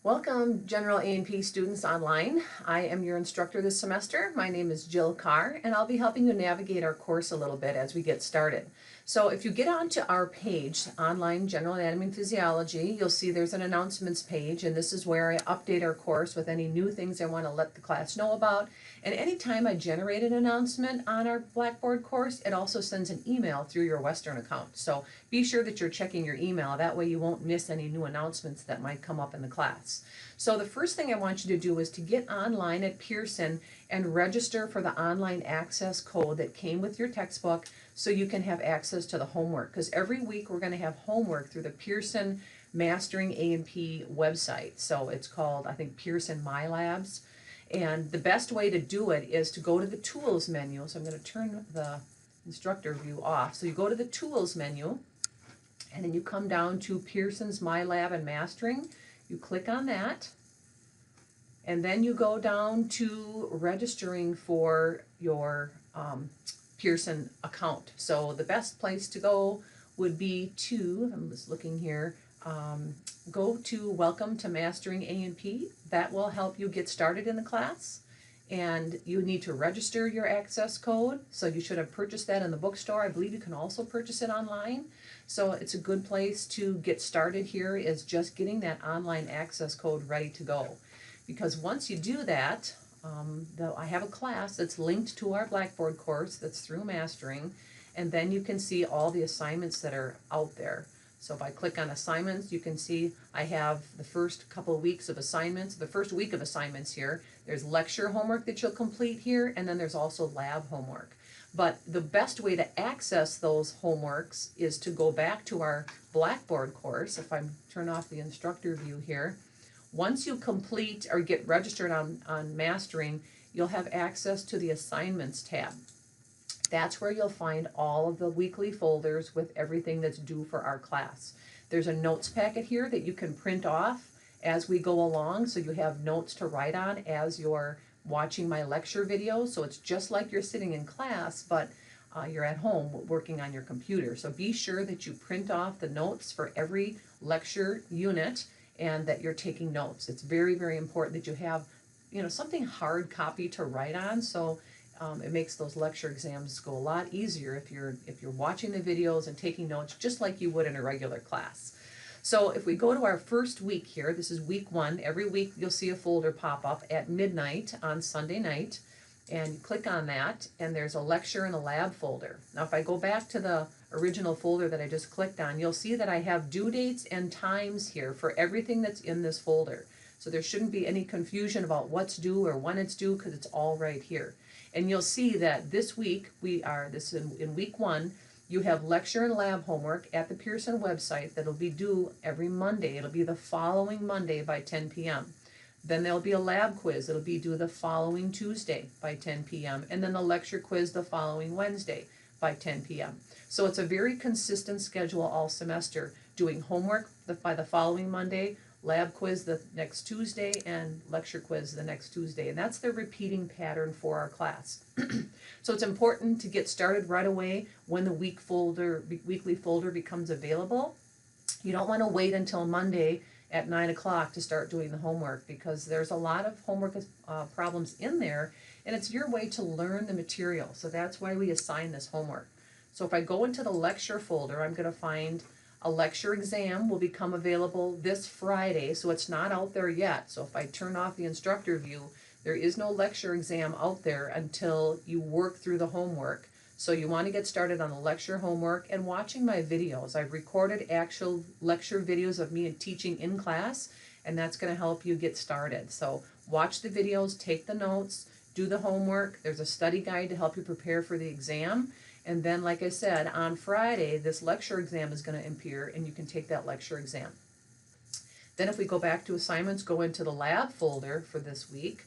Welcome, General A&P students online. I am your instructor this semester. My name is Jill Carr, and I'll be helping you navigate our course a little bit as we get started. So if you get onto our page, Online General Anatomy and Physiology, you'll see there's an announcements page, and this is where I update our course with any new things I want to let the class know about. And anytime I generate an announcement on our Blackboard course, it also sends an email through your Western account. So be sure that you're checking your email. That way you won't miss any new announcements that might come up in the class. So the first thing I want you to do is to get online at Pearson and register for the online access code that came with your textbook so you can have access to the homework. Because every week we're going to have homework through the Pearson Mastering A&P website. So it's called, I think, Pearson My Labs. And the best way to do it is to go to the Tools menu. So I'm going to turn the instructor view off. So you go to the Tools menu, and then you come down to Pearson's My Lab and Mastering. You click on that, and then you go down to registering for your Pearson account. So the best place to go would be to, I'm just looking here, go to Welcome to Mastering A&P. That will help you get started in the class. And you need to register your access code. So you should have purchased that in the bookstore. I believe you can also purchase it online. So it's a good place to get started here, is just getting that online access code ready to go. Because once you do that, I have a class that's linked to our Blackboard course that's through Mastering, and then you can see all the assignments that are out there. So if I click on assignments, you can see I have the first couple of weeks of assignments, the first week of assignments here. There's lecture homework that you'll complete here, and then there's also lab homework. But the best way to access those homeworks is to go back to our Blackboard course. If I turn off the instructor view here, once you complete or get registered on Mastering, you'll have access to the Assignments tab. That's where you'll find all of the weekly folders with everything that's due for our class. There's a notes packet here that you can print off as we go along, so you have notes to write on as you're watching my lecture videos. So it's just like you're sitting in class, but you're at home working on your computer. So be sure that you print off the notes for every lecture unit and that you're taking notes. It's very, very important that you have, something hard copy to write on. So it makes those lecture exams go a lot easier if you're watching the videos and taking notes just like you would in a regular class. So if we go to our first week here, this is week 1. Every week you'll see a folder pop up at midnight on Sunday night, and you click on that, and there's a lecture and a lab folder. Now if I go back to the original folder that I just clicked on, you'll see that I have due dates and times here for everything that's in this folder. So there shouldn't be any confusion about what's due or when it's due, because it's all right here. And you'll see that this week, in week 1, you have lecture and lab homework at the Pearson website that'll be due every Monday. It'll be the following Monday by 10 p.m. Then there'll be a lab quiz. It'll be due the following Tuesday by 10 p.m. And then the lecture quiz the following Wednesday by 10 p.m. So it's a very consistent schedule all semester, doing homework by the following Monday, lab quiz the next Tuesday, and lecture quiz the next Tuesday. And that's the repeating pattern for our class. So it's important to get started right away when the weekly folder becomes available. You don't want to wait until Monday at 9 o'clock to start doing the homework, because there's a lot of homework problems in there, and it's your way to learn the material. So that's why we assign this homework. So if I go into the lecture folder, I'm going to find a lecture exam will become available this Friday, so it's not out there yet. So if I turn off the instructor view, there is no lecture exam out there until you work through the homework. So you want to get started on the lecture homework and watching my videos. I've recorded actual lecture videos of me teaching in class, and that's going to help you get started. So watch the videos, take the notes, do the homework. There's a study guide to help you prepare for the exam. And then, like I said, on Friday, this lecture exam is going to appear, and you can take that lecture exam. Then if we go back to assignments, go into the lab folder for this week,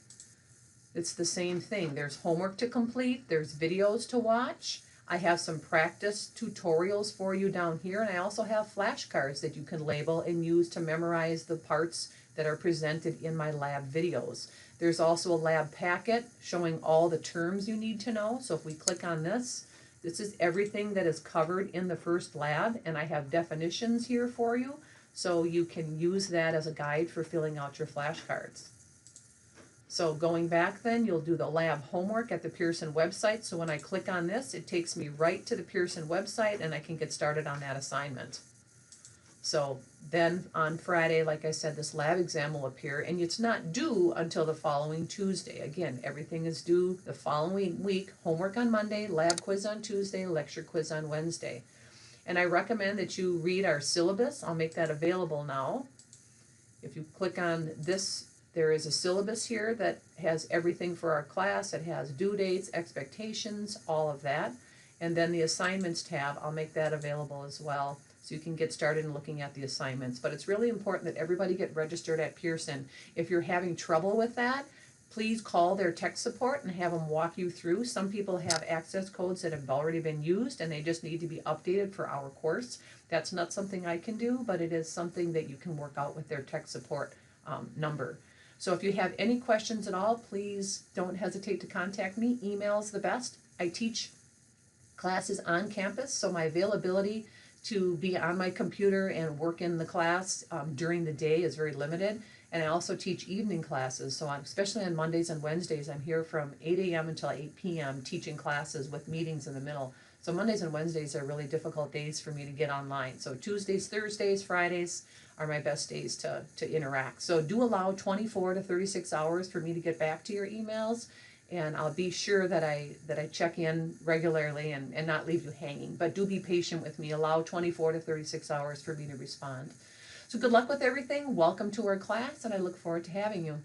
it's the same thing. There's homework to complete, there's videos to watch. I have some practice tutorials for you down here, and I also have flashcards that you can label and use to memorize the parts that are presented in my lab videos. There's also a lab packet showing all the terms you need to know. So if we click on this, this is everything that is covered in the first lab, and I have definitions here for you. so you can use that as a guide for filling out your flashcards. So going back then, you'll do the lab homework at the Pearson website. So when I click on this, it takes me right to the Pearson website and I can get started on that assignment. So then on Friday, like I said, this lab exam will appear, and it's not due until the following Tuesday. Again, everything is due the following week. Homework on Monday, lab quiz on Tuesday, lecture quiz on Wednesday. And I recommend that you read our syllabus. I'll make that available now. If you click on this, there is a syllabus here that has everything for our class. It has due dates, expectations, all of that. And then the assignments tab, I'll make that available as well, so you can get started in looking at the assignments. But it's really important that everybody get registered at Pearson. If you're having trouble with that, please call their tech support and have them walk you through. Some people have access codes that have already been used and they just need to be updated for our course. That's not something I can do, but it is something that you can work out with their tech support number. So if you have any questions at all, please don't hesitate to contact me. Email's the best. I teach classes on campus, so my availability to be on my computer and work in the class during the day is very limited. And I also teach evening classes, so especially on Mondays and Wednesdays, I'm here from 8 a.m. until 8 p.m. teaching classes with meetings in the middle. So Mondays and Wednesdays are really difficult days for me to get online. So Tuesdays, Thursdays, Fridays are my best days to interact. So do allow 24 to 36 hours for me to get back to your emails, and I'll be sure that I check in regularly and not leave you hanging. But do be patient with me. Allow 24 to 36 hours for me to respond. So good luck with everything. Welcome to our class, and I look forward to having you.